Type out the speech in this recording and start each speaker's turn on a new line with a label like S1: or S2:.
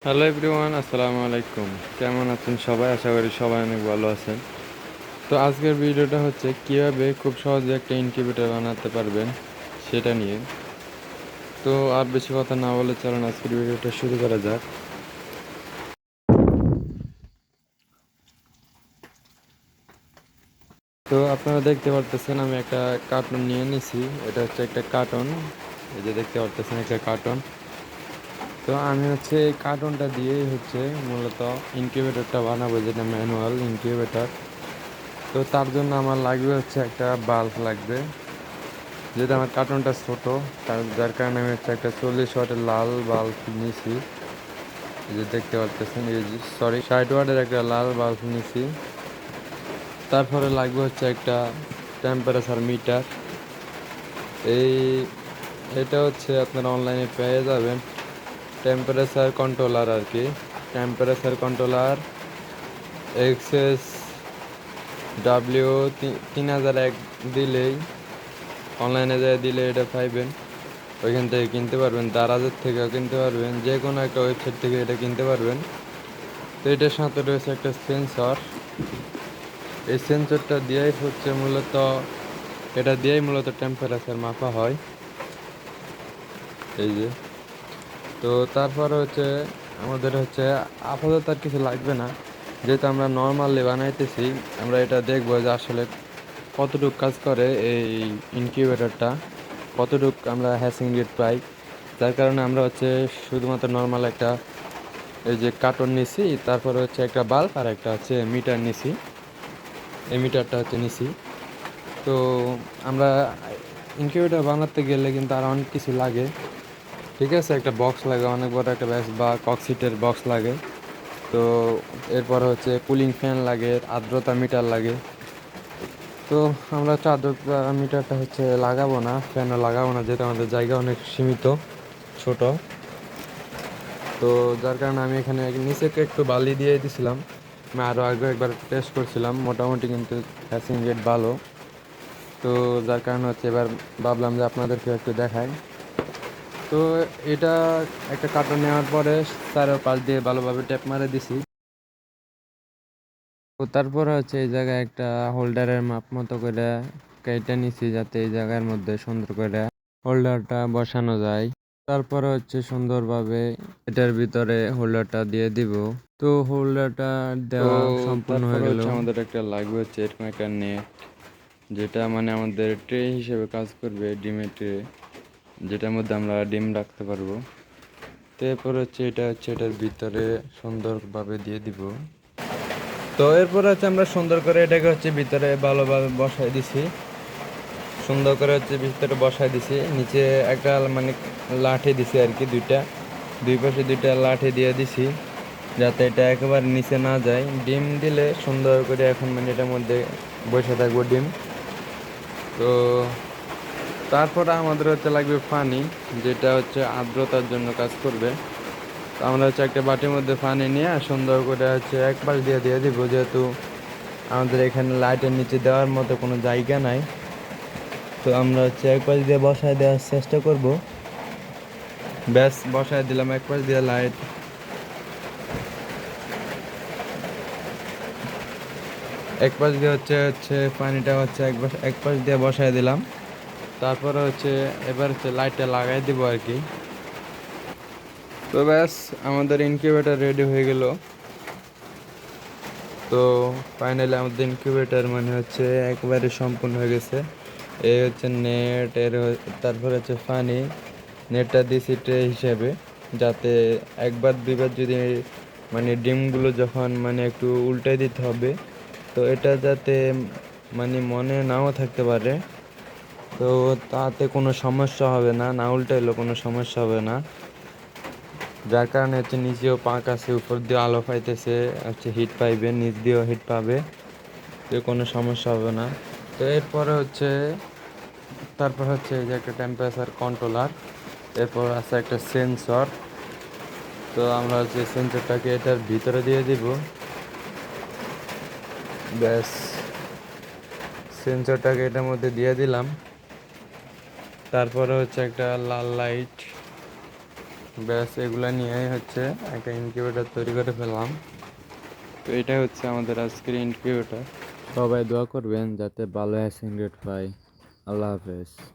S1: Hello everyone, আসসালামু আলাইকুম। কেমন আছেন সবাই? আশা করি সবাই অনেক ভালো আছেন। তো আজকের ভিডিওটা হচ্ছে কিভাবে খুব সহজে একটা ইনকিউবেটর বানাতে পারবেন সেটা নিয়ে। তো আর বেশি কথা না বলে চলুন আজকের ভিডিওটা শুরু করা যাক। তো আপনারা দেখতে পারতেছেন আমি একটা কার্টুন নিয়ে নিছি। এটা হচ্ছে একটা কার্টুন, এই যে দেখতে পারতেছেন একটা কার্টুন। তো আমি হচ্ছে এই কার্টুনটা দিয়েই হচ্ছে মূলত ইনকিউবেটরটা বানাবো, যেটা ম্যানুয়াল ইনকিউবেটর। তো তার জন্য আমার লাগবে হচ্ছে একটা বাল্ব লাগবে, যেটা আমার কার্টুনটা ছোট, যার কারণে আমি হচ্ছে একটা 40 ওয়াটের লাল বাল্ব নিছি। এই যে দেখতে পারতেছেন, এই যে সরি 60 ওয়াটের একটা লাল বাল্ব নিছি। তারপরে লাগবে হচ্ছে একটা টেম্পারেচার মিটার। এই এটা হচ্ছে আপনারা অনলাইনে পেয়ে যাবেন, টেম্পারেচার কন্ট্রোলার আর কি। টেম্পারেচার কন্ট্রোলার এক্সএস ডাব্লিউ 3001 দিলেই, অনলাইনে যায় দিলে এটা পাইবেন। ওইখান থেকে কিনতে পারবেন, দারাজের থেকেও কিনতে পারবেন, যে কোনো একটা ওয়েবসাইট থেকে এটা কিনতে পারবেন। তো এটার সাথে রয়েছে একটা সেন্সর। এই সেন্সরটা দিয়েই হচ্ছে মূলত, এটা দিয়েই মূলত টেম্পারেচার মাপা হয়। এই যে, তো তারপরে হচ্ছে আমাদের হচ্ছে আপাতত আর কিছু লাগবে না, যেহেতু আমরা নর্মালি বানাইতেছি। আমরা এটা দেখবো যে আসলে কতটুকু কাজ করে এই ইনকিউবেটরটা, কতটুকু আমরা হ্যাসিং রেট পাই। যার কারণে আমরা হচ্ছে শুধুমাত্র নর্মাল একটা এই যে কার্টন নিছি, তারপরে হচ্ছে একটা বাল্ব আর একটা হচ্ছে মিটার নিছি। এই মিটারটা হচ্ছে নিছি। তো আমরা ইনকিউবেটর বানাতে গেলে কিন্তু আর অনেক কিছু লাগে। ঠিক আছে, একটা বক্স লাগে, অনেক বড় একটা ব্যাস বা কক্সিটের বক্স লাগে। তো এরপর হচ্ছে কুলিং ফ্যান লাগে, আর্দ্রতা মিটার লাগে। তো আমরা হচ্ছে আর্দ্রতা মিটারটা হচ্ছে লাগাবো না, ফ্যানও লাগাবো না, যেহেতু আমাদের জায়গা অনেক সীমিত, ছোট। তো যার কারণে আমি এখানে নিচে একটু বালি দিয়ে দিছিলাম। আমি আরও আগে একবার টেস্ট করছিলাম, মোটামুটি কিন্তু হ্যাসিং রেট ভালো। তো যার কারণে হচ্ছে এবার ভাবলাম যে আপনাদেরকে একটু দেখাই। তো এটা একটা কার্টন নেওয়ার পরে চারপাশ দিয়ে ভালোভাবে ট্যাপ মারে দিছি। তো তারপরে হচ্ছে এই জায়গায় একটা হোল্ডারের মাপ মতো করে কেটে নিছি, যাতে এই জায়গার মধ্যে সুন্দর করে হোল্ডারটা বসানো যায়। তারপরে হচ্ছে সুন্দরভাবে এটার ভিতরে হোল্ডারটা দিয়ে দিব। তো হোল্ডারটা দেওয়া সম্পূর্ণ হয়ে গেল। আমাদের একটা লাগবে হচ্ছে এরকম একটা নেট, যেটা মানে আমাদের ট্রে হিসেবে কাজ করবে, ডিমের ট্রে, যেটার মধ্যে আমরা ডিম রাখতে পারবো। তো এরপর হচ্ছে এটা হচ্ছে এটার ভিতরে সুন্দরভাবে দিয়ে দিব। তো এরপর হচ্ছে আমরা সুন্দর করে এটাকে হচ্ছে ভিতরে ভালোভাবে বসাই দিছি। সুন্দর করে হচ্ছে ভিতরে বসাই দিছি, নিচে একটা মানে লাঠি দিছি আর কি, দুই পাশে দুইটা লাঠি দিয়ে দিছি, যাতে এটা একেবারে নিচে না যায়। ডিম দিলে সুন্দর করে এখন মানে এটার মধ্যে বসে থাকবো ডিম। তো তারপরে আমাদের হচ্ছে লাগবে পানি, যেটা হচ্ছে আর্দ্রতার জন্য কাজ করবে। তো আমরা হচ্ছে একটা বাটির মধ্যে পানি নিয়ে সুন্দর করে হচ্ছে এক পাশ দিয়ে দিয়ে দিব, যেহেতু আমাদের এখানে লাইটের নিচে দেওয়ার মতো কোনো জায়গা নাই। তো আমরা হচ্ছে এক পাশ দিয়ে বসায় দেওয়ার চেষ্টা করব। ব্যাস বসায় দিলাম এক পাশ দিয়ে লাইট। এক পাশ দিয়ে হচ্ছে হচ্ছে পানিটা হচ্ছে এক পাশ দিয়ে বসায় দিলাম। তারপরে হচ্ছে এবার হচ্ছে লাইটটা লাগাই দিব আর কি। তো ব্যাস আমাদের ইনকিউবেটর রেডি হয়ে গেল। তো ফাইনালি আমাদের ইনকিউবেটর মানে হচ্ছে একবারে সম্পূর্ণ হয়ে গেছে। এই হচ্ছে নেট, তারপর হচ্ছে পানি। নেটটা দিয়েছি ট্রে হিসেবে, যাতে একবার দুইবার যদি মানে ডিমগুলো যখন মানে একটু উল্টে দিতে হবে, তো এটা যাতে মানে মনে নাও থাকতে পারে। তো তাতে কোনো সমস্যা হবে না, না উল্টাইলেও কোনো সমস্যা হবে না। যার কারণে হচ্ছে নিচেও পাক আছে, উপর দিয়ে আলো পাইতেছে, হচ্ছে হিট পাইবে, নিচ দিয়েও হিট পাবে, তো কোনো সমস্যা হবে না। তো এরপরে হচ্ছে তারপর হচ্ছে এই যে একটা টেম্পারেচার কন্ট্রোলার, এরপর আছে একটা সেন্সর। তো আমরা হচ্ছে সেন্সরটাকে এটার ভিতরে দিয়ে দিব। ব্যাস সেন্সরটাকে এটার মধ্যে দিয়ে দিলাম। তারপরে হচ্ছে একটা লাল লাইট, ব্যাস এগুলা নিয়েই হচ্ছে একটা ইনকিউবেটর তৈরি করে ফেললাম। তো এটা হচ্ছে আমাদের আজকের ইনকিউবেটর। সবাই দোয়া করবেন যাতে ভালো হ্যাচিং রেট পাই। আল্লাহ হাফেজ।